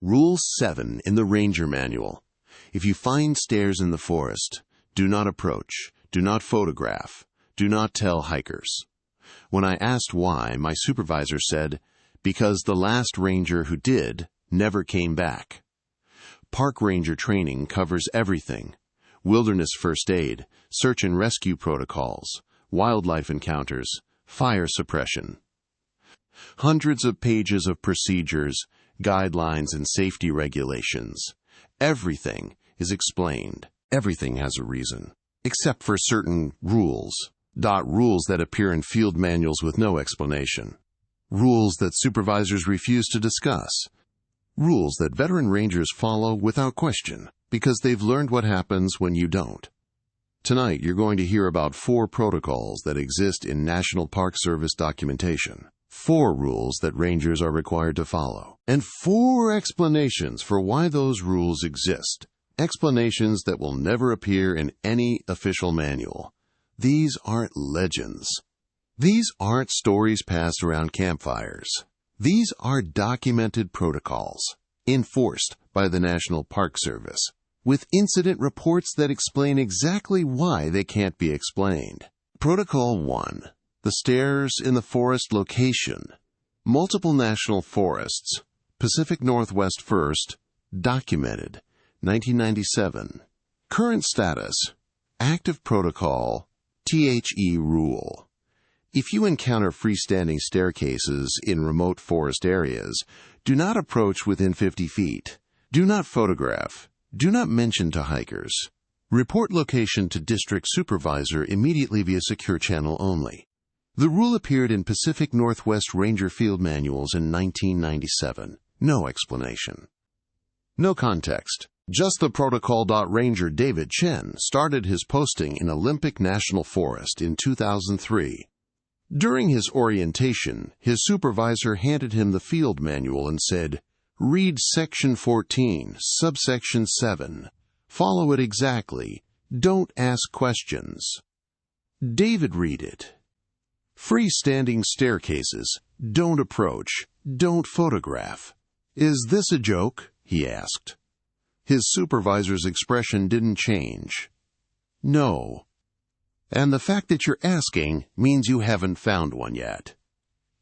Rule 7 in the Ranger Manual. If you find stairs in the forest, do not approach, do not photograph, do not tell hikers. When I asked why, my supervisor said, because the last ranger who did never came back. Park ranger training covers everything: wilderness first aid, search and rescue protocols, wildlife encounters, fire suppression. Hundreds of pages of procedures, guidelines, and safety regulations. Everything is explained. Everything has a reason, except for certain rules. Rules that appear in field manuals with no explanation. Rules that supervisors refuse to discuss. Rules that veteran rangers follow without question, because they've learned what happens when you don't. Tonight, you're going to hear about 4 protocols that exist in National Park Service documentation, 4 rules that rangers are required to follow, and 4 explanations for why those rules exist. Explanations that will never appear in any official manual. These aren't legends. These aren't stories passed around campfires. These are documented protocols, enforced by the National Park Service, with incident reports that explain exactly why they can't be explained. Protocol 1. The stairs in the forest location. Multiple national forests. Pacific Northwest first. Documented. 1997. Current status. Active protocol. THE rule. If you encounter freestanding staircases in remote forest areas, do not approach within 50 feet. Do not photograph. Do not mention to hikers. Report location to district supervisor immediately via secure channel only. The rule appeared in Pacific Northwest Ranger Field Manuals in 1997. No explanation. No context. Just the protocol. Ranger David Chen started his posting in Olympic National Forest in 2003. During his orientation, his supervisor handed him the field manual and said, "Read Section 14, Subsection 7. Follow it exactly. Don't ask questions." David read it. Freestanding staircases. Don't approach. Don't photograph. "Is this a joke?" he asked. His supervisor's expression didn't change. "No." "And the fact that you're asking means you haven't found one yet.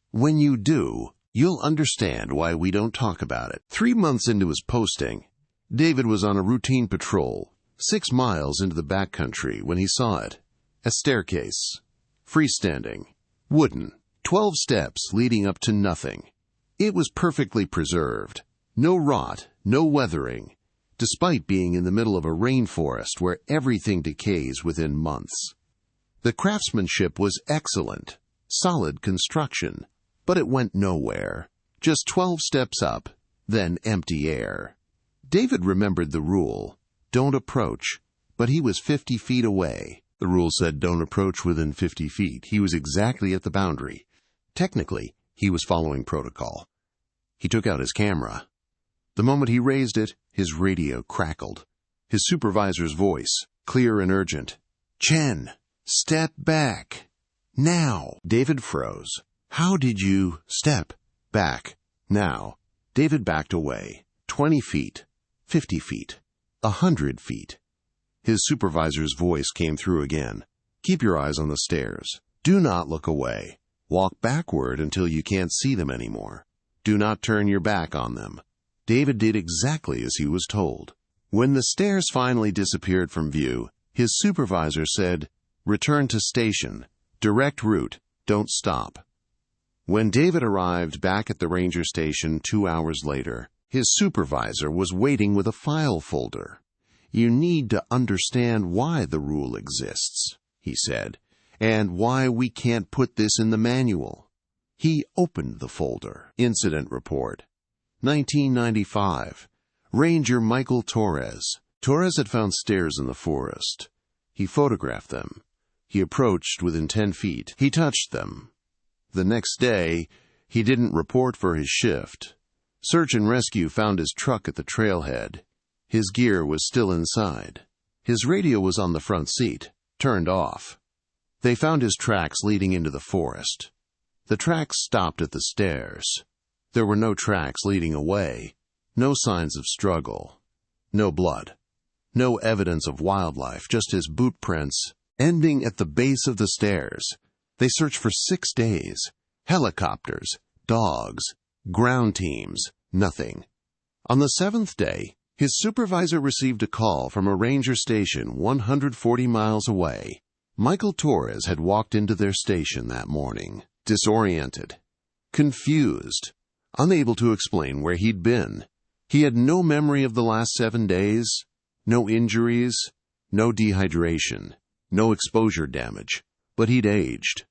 When you do, you'll understand why we don't talk about it." 3 months into his posting, David was on a routine patrol, 6 miles into the backcountry, when he saw it. A staircase. Freestanding. Wooden. 12 steps leading up to nothing. It was perfectly preserved. No rot, no weathering, despite being in the middle of a rainforest where everything decays within months. The craftsmanship was excellent, solid construction, but it went nowhere. Just 12 steps up, then empty air. David remembered the rule, don't approach, but he was 50 feet away. The rule said don't approach within 50 feet. He was exactly at the boundary. Technically, he was following protocol. He took out his camera. The moment he raised it, his radio crackled. His supervisor's voice, clear and urgent. "Chen, step back. Now." David froze. "How did you—" "Step back. Now." David backed away. 20 feet. 50 feet. 100 feet. His supervisor's voice came through again. "Keep your eyes on the stairs. Do not look away. Walk backward until you can't see them anymore. Do not turn your back on them." David did exactly as he was told. When the stairs finally disappeared from view, his supervisor said, "Return to station. Direct route. Don't stop." When David arrived back at the ranger station 2 hours later, his supervisor was waiting with a file folder. "You need to understand why the rule exists," he said, "and why we can't put this in the manual." He opened the folder. Incident report. 1995. Ranger Michael Torres. Torres had found stairs in the forest. He photographed them. He approached within 10 feet. He touched them. The next day, he didn't report for his shift. Search and rescue found his truck at the trailhead. His gear was still inside. His radio was on the front seat, turned off. They found his tracks leading into the forest. The tracks stopped at the stairs. There were no tracks leading away. No signs of struggle. No blood. No evidence of wildlife, just his boot prints, ending at the base of the stairs. They searched for 6 days. Helicopters, dogs, ground teams, nothing. On the 7th day, his supervisor received a call from a ranger station 140 miles away. Michael Torres had walked into their station that morning, disoriented, confused, unable to explain where he'd been. He had no memory of the last 7 days, no injuries, no dehydration, no exposure damage, but he'd aged.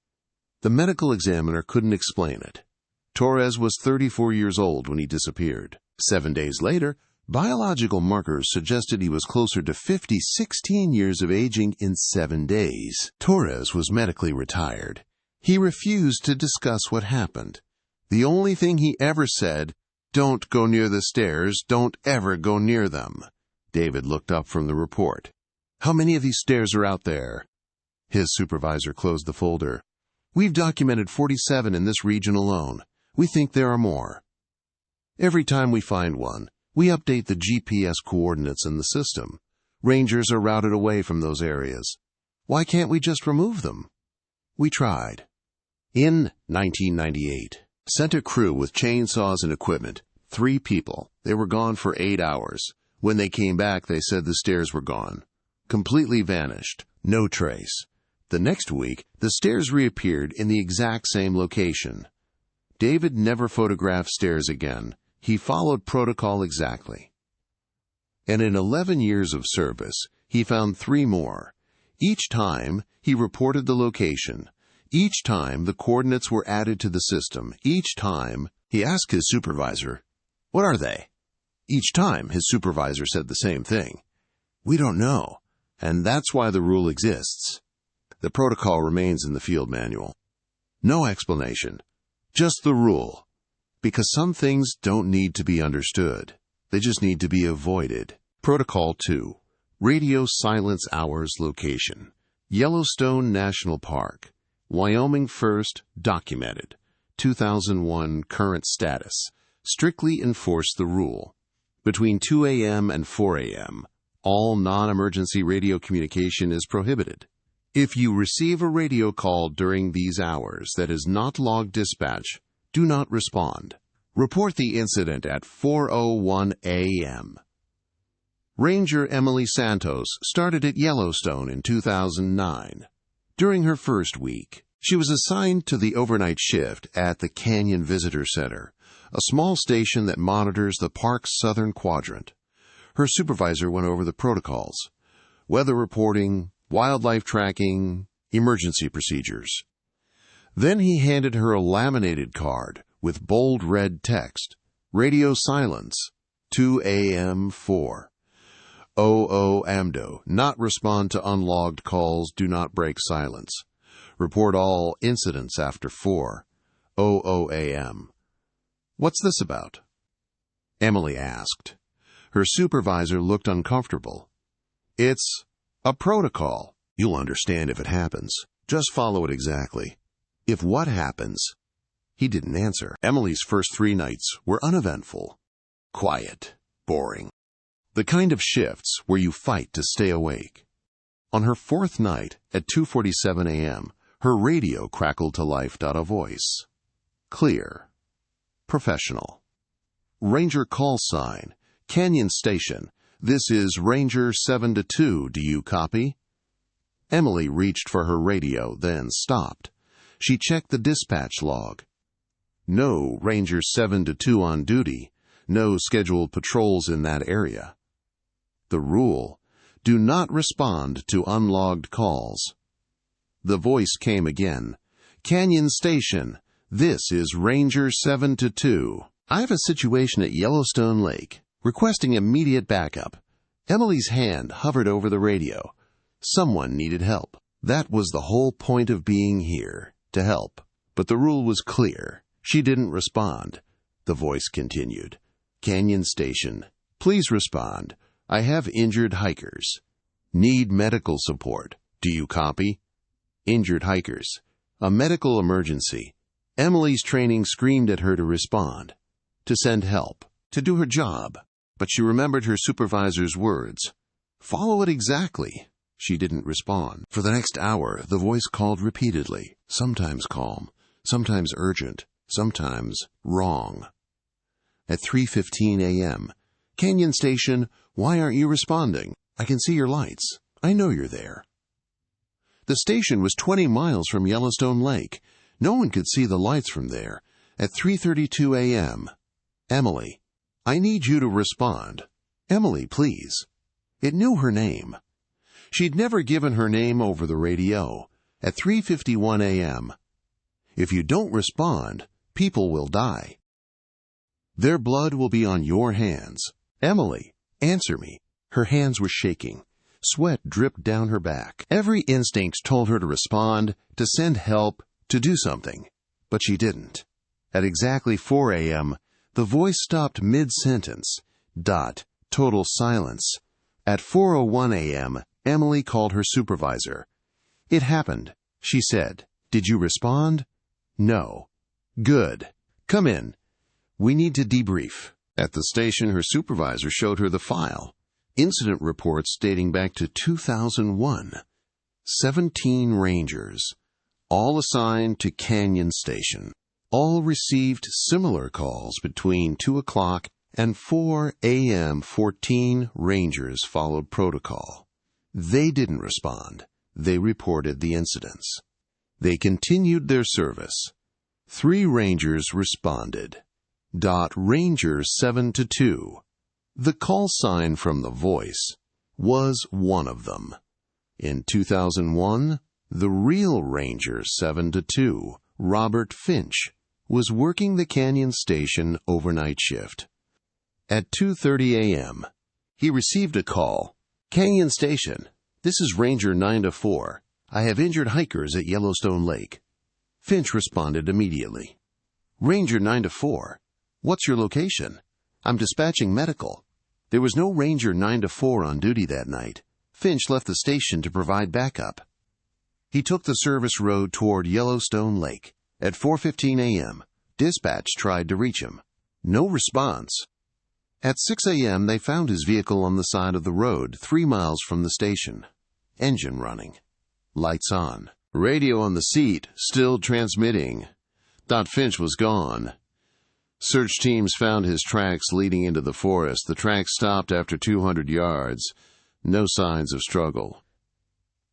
The medical examiner couldn't explain it. Torres was 34 years old when he disappeared. 7 days later, biological markers suggested he was closer to 16 years of aging in 7 days. Torres was medically retired. He refused to discuss what happened. The only thing he ever said, "Don't go near the stairs, don't ever go near them." David looked up from the report. "How many of these stairs are out there?" His supervisor closed the folder. "We've documented 47 in this region alone. We think there are more. Every time we find one, we update the GPS coordinates in the system. Rangers are routed away from those areas. Why can't we just remove them?" We tried. In 1998, sent a crew with chainsaws and equipment, 3 people. They were gone for 8 hours. When they came back, they said the stairs were gone. Completely vanished. No trace. The next week, the stairs reappeared in the exact same location. David never photographed stairs again. He followed protocol exactly. And in 11 years of service, he found 3 more. Each time, he reported the location. Each time, the coordinates were added to the system. Each time, he asked his supervisor, "What are they?" Each time, his supervisor said the same thing. "We don't know." And that's why the rule exists. The protocol remains in the field manual. No explanation. Just the rule. Because some things don't need to be understood. They just need to be avoided. Protocol 2. Radio silence hours location. Yellowstone National Park. Wyoming 1st, documented. 2001 current status. Strictly enforce the rule. Between 2 a.m. and 4 a.m., all non-emergency radio communication is prohibited. If you receive a radio call during these hours that is not logged dispatch, do not respond. Report the incident at 4:01 a.m. Ranger Emily Santos started at Yellowstone in 2009. During her first week, she was assigned to the overnight shift at the Canyon Visitor Center, a small station that monitors the park's southern quadrant. Her supervisor went over the protocols: weather reporting, wildlife tracking, emergency procedures. Then he handed her a laminated card with bold red text: radio silence, 2 a.m. 4. AMDO, not respond to unlogged calls, do not break silence. Report all incidents after 4. a.m. What's this about? Emily asked. Her supervisor looked uncomfortable. It's a protocol. You'll understand if it happens. Just follow it exactly. If what happens? He didn't answer. Emily's first 3 nights were uneventful. Quiet. Boring. The kind of shifts where you fight to stay awake. On her 4th night, at 2:47 a.m., her radio crackled to life. A voice. Clear. Professional. Ranger call sign. Canyon Station. This is Ranger 7-2. Do you copy? Emily reached for her radio, then stopped. She checked the dispatch log. No Ranger 7-2 on duty. No scheduled patrols in that area. The rule: do not respond to unlogged calls. The voice came again. Canyon Station. This is Ranger 7-2. I have a situation at Yellowstone Lake, requesting immediate backup. Emily's hand hovered over the radio. Someone needed help. That was the whole point of being here, to help. But the rule was clear. She didn't respond. The voice continued. Canyon Station. Please respond. I have injured hikers. Need medical support. Do you copy? Injured hikers. A medical emergency. Emily's training screamed at her to respond. To send help. to do her job. But she remembered her supervisor's words. Follow it exactly. She didn't respond. For the next hour, the voice called repeatedly, sometimes calm, sometimes urgent, sometimes wrong. At 3:15 a.m., Canyon Station, why aren't you responding? I can see your lights. I know you're there. The station was 20 miles from Yellowstone Lake. No one could see the lights from there. At 3:32 a.m., Emily, I need you to respond. Emily, please. It knew her name. She'd never given her name over the radio. At 3:51 a.m., if you don't respond, people will die. Their blood will be on your hands. Emily, answer me. Her hands were shaking. Sweat dripped down her back. Every instinct told her to respond, to send help, to do something. But she didn't. At exactly 4 a.m., the voice stopped mid-sentence. Total silence. At 4:01 a.m., Emily called her supervisor. It happened, she said. Did you respond? No. Good. Come in. We need to debrief. At the station, her supervisor showed her the file. Incident reports dating back to 2001. 17 rangers, all assigned to Canyon Station. All received similar calls between 2 o'clock and 4 a.m. 14 rangers followed protocol. They didn't respond. They reported the incidents. They continued their service. 3 rangers responded. Ranger 7-2. The call sign from the voice was one of them. In 2001, the real Ranger 7-2, Robert Finch, was working the Canyon Station overnight shift. At 2:30 a.m., he received a call. Canyon Station, this is Ranger 9-4. I have injured hikers at Yellowstone Lake. Finch responded immediately. Ranger 9-4, what's your location? I'm dispatching medical. There was no Ranger 9-4 on duty that night. Finch left the station to provide backup. He took the service road toward Yellowstone Lake. At 4:15 a.m., dispatch tried to reach him. No response. At 6 a.m., they found his vehicle on the side of the road 3 miles from the station. Engine running. Lights on. Radio on the seat, still transmitting. Thought Finch was gone. Search teams found his tracks leading into the forest. The tracks stopped after 200 yards. No signs of struggle.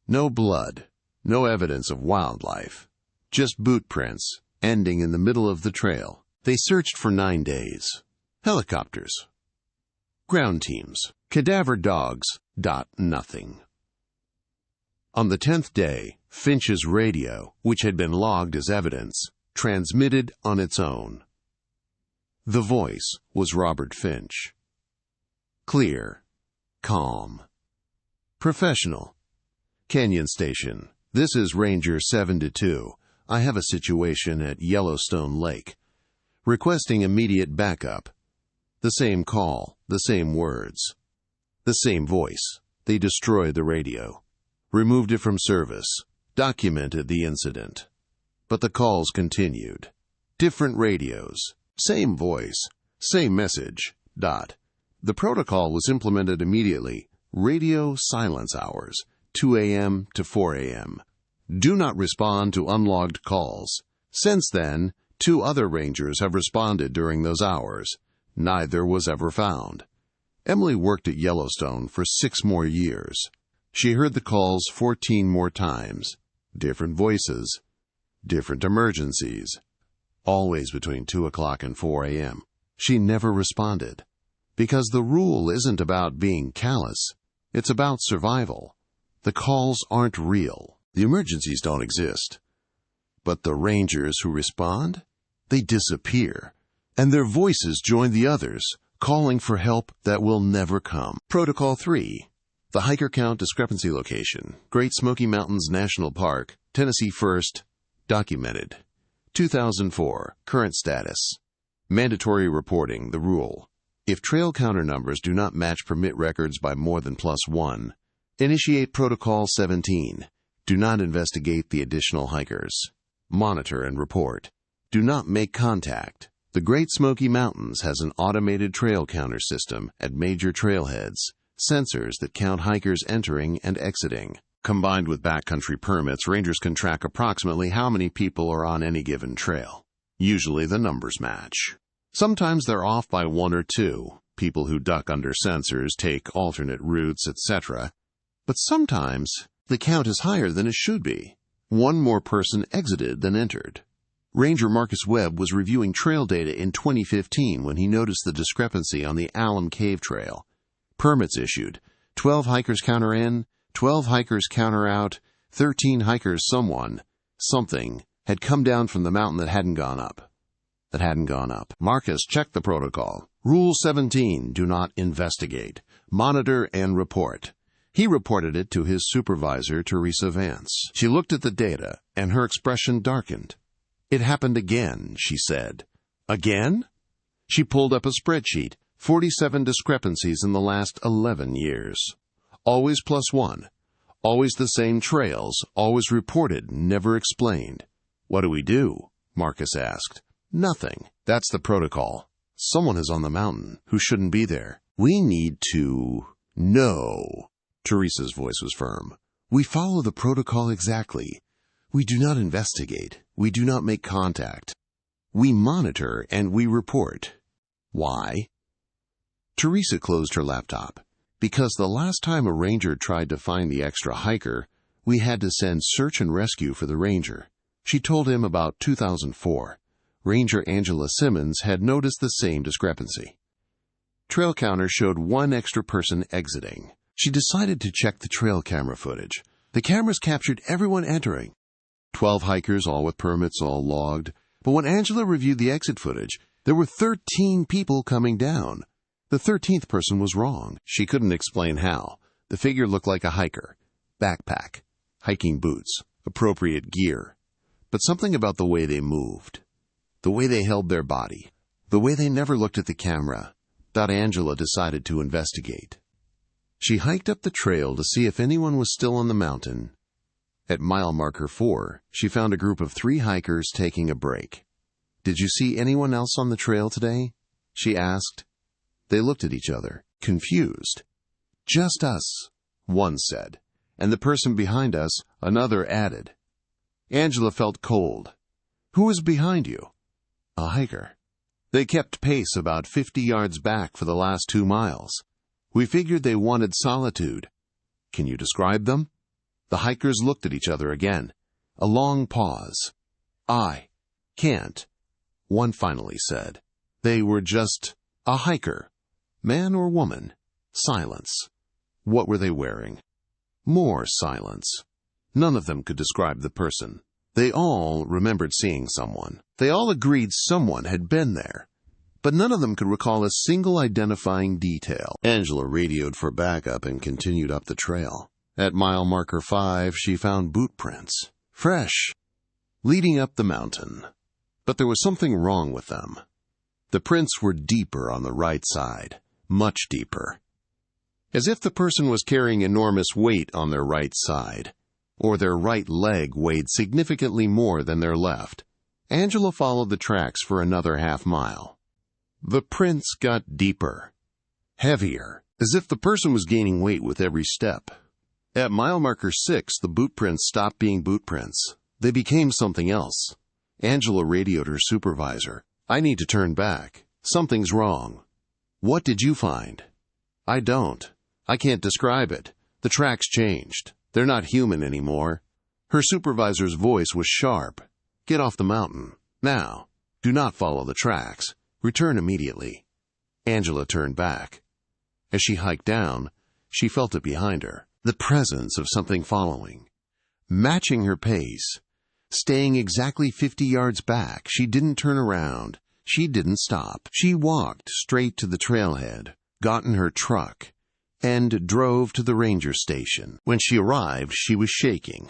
No blood. No evidence of wildlife. Just boot prints, ending in the middle of the trail. They searched for 9 days. Helicopters. Ground teams. Cadaver dogs. Nothing. On the 10th day, Finch's radio, which had been logged as evidence, transmitted on its own. The voice was Robert Finch. Clear. Calm. Professional. Canyon Station. This is Ranger 7-2. I have a situation at Yellowstone Lake. Requesting immediate backup. The same call, the same words. The same voice. They destroyed the radio. Removed it from service. Documented the incident. But the calls continued. Different radios. Same voice. Same message. The protocol was implemented immediately. Radio silence hours. 2 a.m. to 4 a.m. Do not respond to unlogged calls. Since then, 2 other rangers have responded during those hours. Neither was ever found. Emily worked at Yellowstone for 6 more years. She heard the calls 14 more times. Different voices. Different emergencies. Always between 2 o'clock and 4 a.m. She never responded. Because the rule isn't about being callous. It's about survival. The calls aren't real. The emergencies don't exist. But the rangers who respond, they disappear. And their voices join the others, calling for help that will never come. Protocol 3. The hiker count discrepancy location. Great Smoky Mountains National Park, Tennessee 1st. Documented. 2004. Current status. Mandatory reporting, the rule. If trail counter numbers do not match permit records by more than +1, initiate Protocol 17. Do not investigate the additional hikers. Monitor and report. Do not make contact. The Great Smoky Mountains has an automated trail counter system at major trailheads, sensors that count hikers entering and exiting. Combined with backcountry permits, rangers can track approximately how many people are on any given trail. Usually the numbers match. Sometimes they're off by one or two. People who duck under sensors take alternate routes, etc. But sometimes the count is higher than it should be. One more person exited than entered. Ranger Marcus Webb was reviewing trail data in 2015 when he noticed the discrepancy on the Alum Cave Trail. Permits issued. 12 hikers counter in, 12 hikers counter out, 13 hikers something had come down from the mountain that hadn't gone up. Marcus checked the protocol. Rule 17, do not investigate. Monitor and report. He reported it to his supervisor, Teresa Vance. She looked at the data, and her expression darkened. It happened again, she said. Again? She pulled up a spreadsheet. 47 discrepancies in the last 11 years. Always +1. Always the same trails, always reported, never explained. What do we do? Marcus asked. Nothing. That's the protocol. Someone is on the mountain who shouldn't be there. We need to... No. Teresa's voice was firm. We follow the protocol exactly. We do not investigate. We do not make contact. We monitor and we report. Why? Teresa closed her laptop. Because the last time a ranger tried to find the extra hiker, we had to send search and rescue for the ranger. She told him about 2004. Ranger Angela Simmons had noticed the same discrepancy. Trail counter showed one extra person exiting. She decided to check the trail camera footage. The cameras captured everyone entering. 12 hikers, all with permits, all logged. But when Angela reviewed the exit footage, there were 13 people coming down. The 13th person was wrong. She couldn't explain how. The figure looked like a hiker. Backpack, hiking boots, appropriate gear. But something about the way they moved, the way they held their body, the way they never looked at the camera, that Angela decided to investigate. She hiked up the trail to see if anyone was still on the mountain. At mile marker 4, she found a group of 3 hikers taking a break. Did you see anyone else on the trail today? She asked. They looked at each other, confused. Just us, one said, and the person behind us, another added. Angela felt cold. Who was behind you? A hiker. They kept pace about 50 yards back for the last 2 miles. We figured they wanted solitude. Can you describe them? The hikers looked at each other again. A long pause. I can't, one finally said. They were just a hiker. Man or woman? Silence. What were they wearing? More silence. None of them could describe the person. They all remembered seeing someone. They all agreed someone had been there. But none of them could recall a single identifying detail. Angela radioed for backup and continued up the trail. At mile marker 5, she found boot prints. Fresh. Leading up the mountain. But there was something wrong with them. The prints were deeper on the right side. Much deeper. As if the person was carrying enormous weight on their right side, or their right leg weighed significantly more than their left. Angela followed the tracks for another half mile. The prints got deeper, heavier, as if the person was gaining weight with every step. At mile marker 6, the boot prints stopped being boot prints. They became something else. Angela radioed her supervisor. I need to turn back. Something's wrong. What did you find? I don't. I can't describe it. The tracks changed. They're not human anymore. Her supervisor's voice was sharp. Get off the mountain. Now. Do not follow the tracks. Return immediately. Angela turned back. As she hiked down, she felt it behind her. The presence of something following. Matching her pace. Staying exactly 50 yards back, she didn't turn around. She didn't stop. She walked straight to the trailhead, got in her truck, and drove to the ranger station. When she arrived, she was shaking.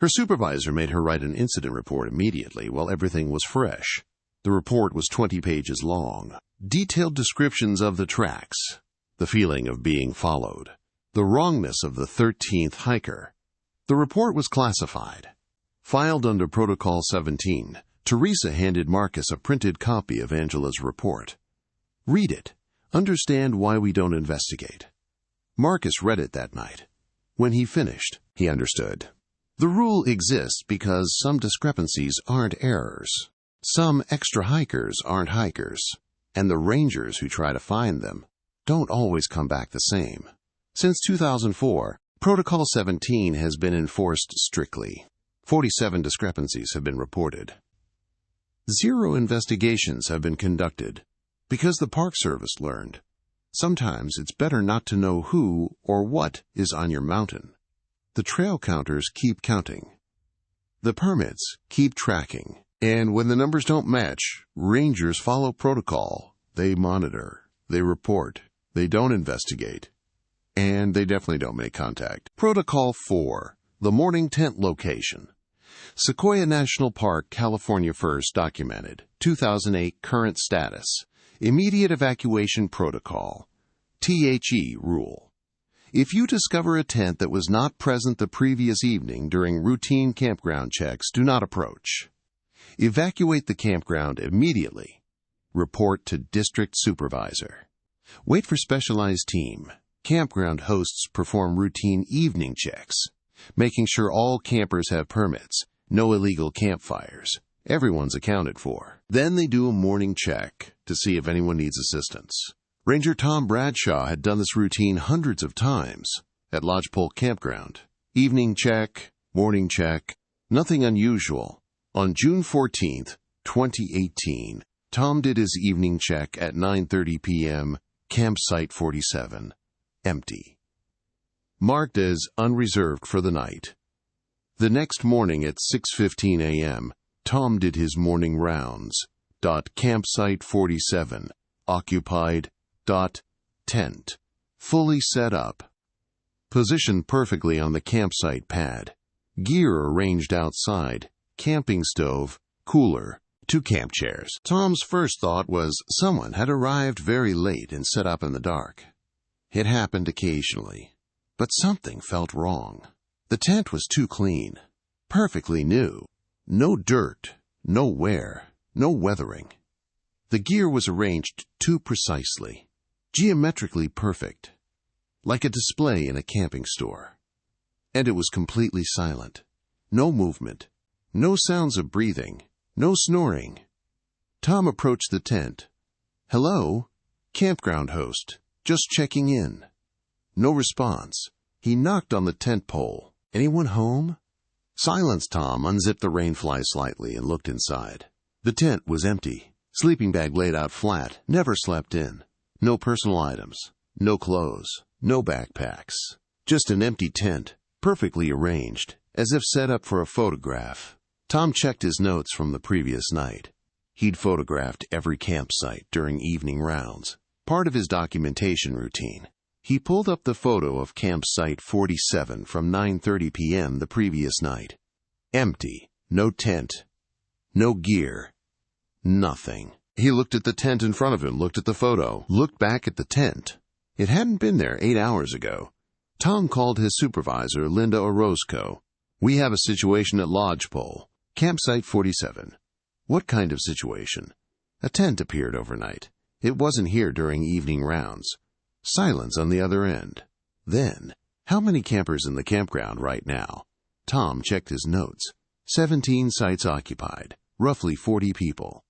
Her supervisor made her write an incident report immediately while everything was fresh. The report was 20 pages long. Detailed descriptions of the tracks, the feeling of being followed, the wrongness of the 13th hiker. The report was classified. Filed under Protocol 17, Teresa handed Marcus a printed copy of Angela's report. "Read it. Understand why we don't investigate." Marcus read it that night. When he finished, he understood. The rule exists because some discrepancies aren't errors. Some extra hikers aren't hikers, and the rangers who try to find them don't always come back the same. Since 2004, Protocol 17 has been enforced strictly. 47 discrepancies have been reported. 0 investigations have been conducted because the Park Service learned sometimes it's better not to know who or what is on your mountain. The trail counters keep counting. The permits keep tracking. And when the numbers don't match, rangers follow protocol. They monitor. They report. They don't investigate. And they definitely don't make contact. Protocol 4. The morning tent location. Sequoia National Park, California first documented. 2008 current status. Immediate evacuation protocol. THE rule. If you discover a tent that was not present the previous evening during routine campground checks, do not approach. Evacuate the campground immediately. Report to district supervisor. Wait for specialized team. Campground hosts perform routine evening checks, making sure all campers have permits, no illegal campfires. Everyone's accounted for. Then they do a morning check to see if anyone needs assistance. Ranger Tom Bradshaw had done this routine hundreds of times at Lodgepole Campground. Evening check, morning check, nothing unusual. On June 14, 2018, Tom did his evening check at 9:30 p.m., campsite 47, empty. Marked as unreserved for the night. The next morning at 6:15 a.m., Tom did his morning rounds. Campsite 47, occupied. Tent, fully set up. Positioned perfectly on the campsite pad. Gear arranged outside. Camping stove, cooler, 2 camp chairs. Tom's first thought was someone had arrived very late and set up in the dark. It happened occasionally, but something felt wrong. The tent was too clean, perfectly new. No dirt, no wear, no weathering. The gear was arranged too precisely, geometrically perfect, like a display in a camping store. And it was completely silent. No movement. No sounds of breathing. No snoring. Tom approached the tent. "Hello? Campground host. Just checking in." No response. He knocked on the tent pole. "Anyone home?" Silence. Tom unzipped the rainfly slightly and looked inside. The tent was empty. Sleeping bag laid out flat. Never slept in. No personal items. No clothes. No backpacks. Just an empty tent, perfectly arranged, as if set up for a photograph. Tom checked his notes from the previous night. He'd photographed every campsite during evening rounds, part of his documentation routine. He pulled up the photo of campsite 47 from 9:30 p.m. the previous night. Empty. No tent. No gear. Nothing. He looked at the tent in front of him, looked at the photo, looked back at the tent. It hadn't been there 8 hours ago. Tom called his supervisor, Linda Orozco. "We have a situation at Lodgepole. Campsite 47. "What kind of situation?" "A tent appeared overnight. It wasn't here during evening rounds." Silence on the other end. Then, "How many campers in the campground right now?" Tom checked his notes. 17 sites occupied. Roughly 40 people.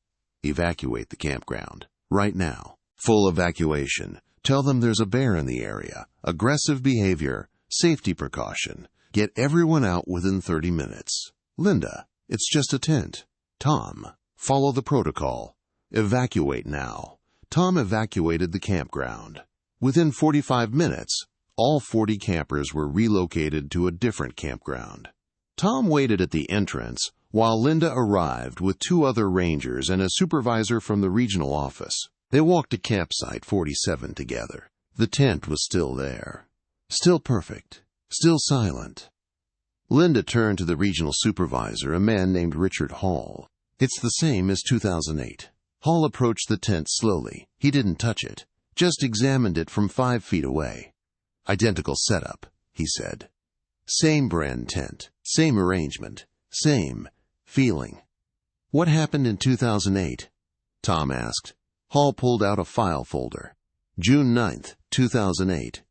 "Evacuate the campground. Right now. Full evacuation. Tell them there's a bear in the area. Aggressive behavior. Safety precaution. Get everyone out within 30 minutes. Linda, it's just a tent." Tom, follow the protocol. Evacuate now. Tom evacuated the campground. Within 45 minutes, all 40 campers were relocated to a different campground. Tom waited at the entrance while Linda arrived with 2 other rangers and a supervisor from the regional office. They walked to campsite 47 together. The tent was still there. Still perfect. Still silent. Linda turned to the regional supervisor, a man named Richard Hall. "It's the same as 2008. Hall approached the tent slowly. He didn't touch it, just examined it from 5 feet away. "Identical setup," he said. "Same brand tent, same arrangement, same feeling." "What happened in 2008? Tom asked. Hall pulled out a file folder. June 9th, 2008.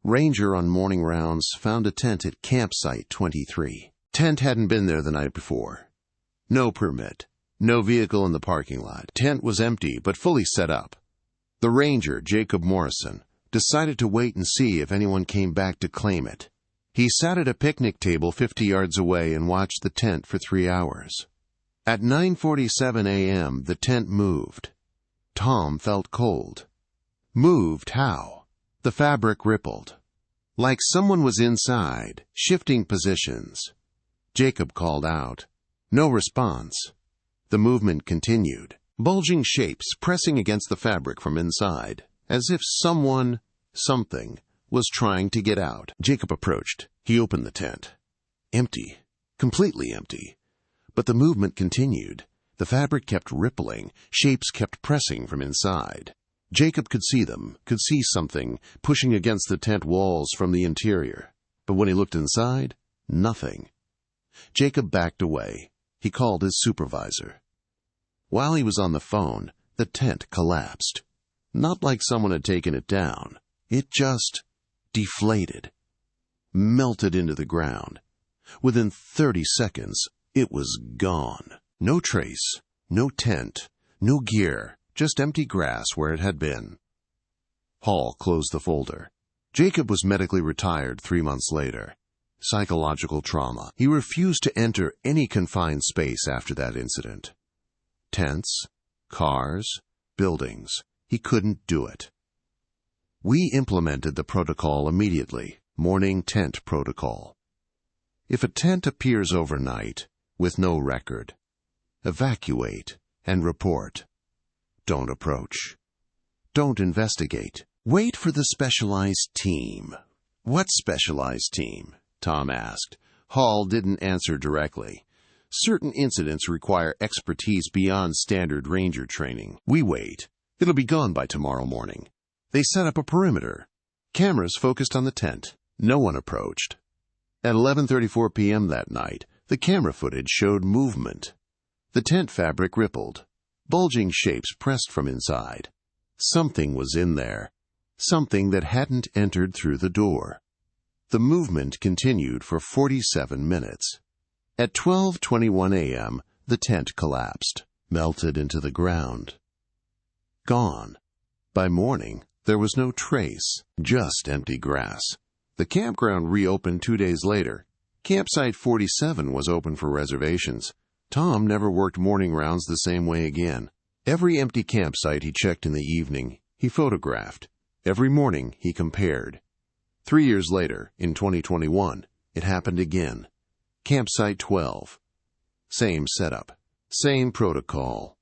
Ranger on morning rounds found a tent at campsite 23. Tent hadn't been there the night before. No permit. No vehicle in the parking lot. Tent was empty but fully set up. The ranger, Jacob Morrison, decided to wait and see if anyone came back to claim it. He sat at a picnic table 50 yards away and watched the tent for 3 hours. At 9:47 a.m., the tent moved. Tom felt cold. Moved how? The fabric rippled. Like someone was inside, shifting positions. Jacob called out. No response. The movement continued. Bulging shapes pressing against the fabric from inside, as if someone, something, was trying to get out. Jacob approached. He opened the tent. Empty. Completely empty. But the movement continued. The fabric kept rippling. Shapes kept pressing from inside. Jacob could see them, could see something pushing against the tent walls from the interior. But when he looked inside, nothing. Jacob backed away. He called his supervisor. While he was on the phone, the tent collapsed. Not like someone had taken it down. It just deflated. Melted into the ground. Within 30 seconds, it was gone. No trace, no tent, no gear, just empty grass where it had been. Hall closed the folder. Jacob was medically retired 3 months later. Psychological trauma. He refused to enter any confined space after that incident. Tents, cars, buildings. He couldn't do it. We implemented the protocol immediately. Morning tent protocol. If a tent appears overnight, with no record, evacuate and report. Don't approach. Don't investigate. Wait for the specialized team. What specialized team? Tom asked. Hall didn't answer directly. Certain incidents require expertise beyond standard ranger training. We wait. It'll be gone by tomorrow morning. They set up a perimeter. Cameras focused on the tent. No one approached. At 11:34 p.m. that night, the camera footage showed movement. The tent fabric rippled. Bulging shapes pressed from inside. Something was in there. Something that hadn't entered through the door. The movement continued for 47 minutes. At 12:21 a.m., the tent collapsed, melted into the ground. Gone. By morning, there was no trace, just empty grass. The campground reopened 2 days later. Campsite 47 was open for reservations. Tom never worked morning rounds the same way again. Every empty campsite he checked in the evening, he photographed. Every morning, he compared. 3 years later, in 2021, it happened again. Campsite 12. Same setup. Same protocol.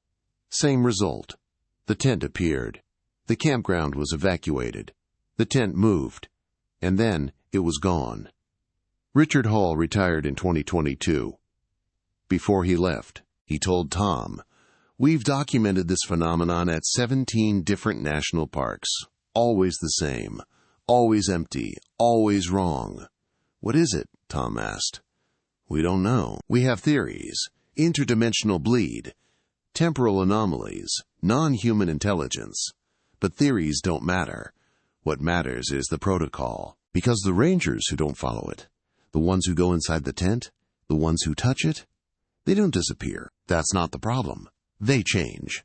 Same result. The tent appeared. The campground was evacuated. The tent moved. And then it was gone. Richard Hall retired in 2022. Before he left, he told Tom, "We've documented this phenomenon at 17 different national parks. Always the same. Always empty. Always wrong." "What is it?" Tom asked. "We don't know. We have theories. Interdimensional bleed. Temporal anomalies. Non-human intelligence. But theories don't matter. What matters is the protocol. Because the rangers who don't follow it, the ones who go inside the tent, the ones who touch it, they don't disappear. That's not the problem. They change."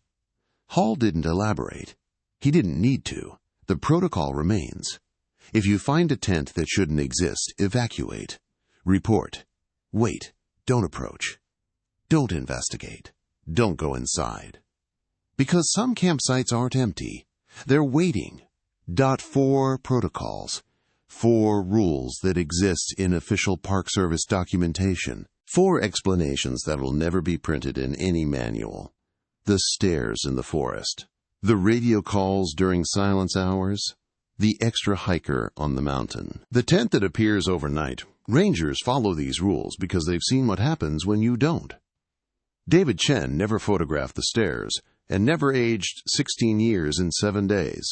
Hall didn't elaborate. He didn't need to. The protocol remains. If you find a tent that shouldn't exist, evacuate. Report. Wait. Don't approach. Don't investigate. Don't go inside. Because some campsites aren't empty. They're waiting. 4 protocols. 4 rules that exist in official Park Service documentation. 4 explanations that will never be printed in any manual. The stairs in the forest. The radio calls during silence hours. The extra hiker on the mountain. The tent that appears overnight. Rangers follow these rules because they've seen what happens when you don't. David Chen never photographed the stairs and never aged 16 years in 7 days.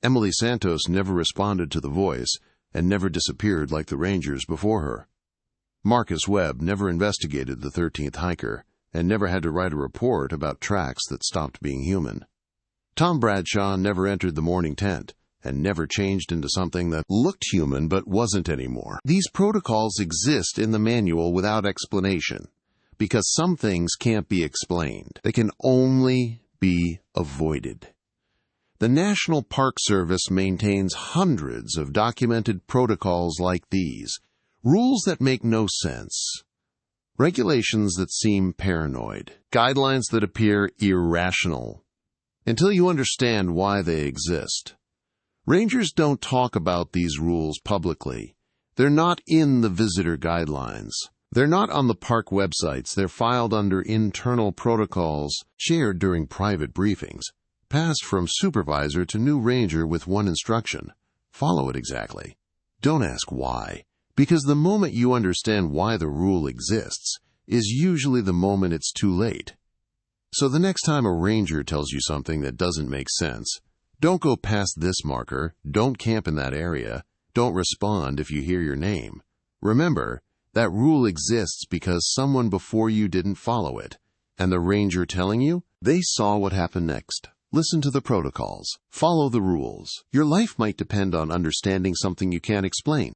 Emily Santos never responded to the voice and never disappeared like the rangers before her. Marcus Webb never investigated the 13th hiker and never had to write a report about tracks that stopped being human. Tom Bradshaw never entered the morning tent, and never changed into something that looked human but wasn't anymore. These protocols exist in the manual without explanation, because some things can't be explained. They can only be avoided. The National Park Service maintains hundreds of documented protocols like these, rules that make no sense, regulations that seem paranoid, guidelines that appear irrational, until you understand why they exist. Rangers don't talk about these rules publicly. They're not in the visitor guidelines. They're not on the park websites. They're filed under internal protocols shared during private briefings, passed from supervisor to new ranger with one instruction: follow it exactly. Don't ask why, because the moment you understand why the rule exists is usually the moment it's too late. So the next time a ranger tells you something that doesn't make sense, don't go past this marker, don't camp in that area, don't respond if you hear your name. Remember, that rule exists because someone before you didn't follow it, and the ranger telling you, they saw what happened next. Listen to the protocols. Follow the rules. Your life might depend on understanding something you can't explain.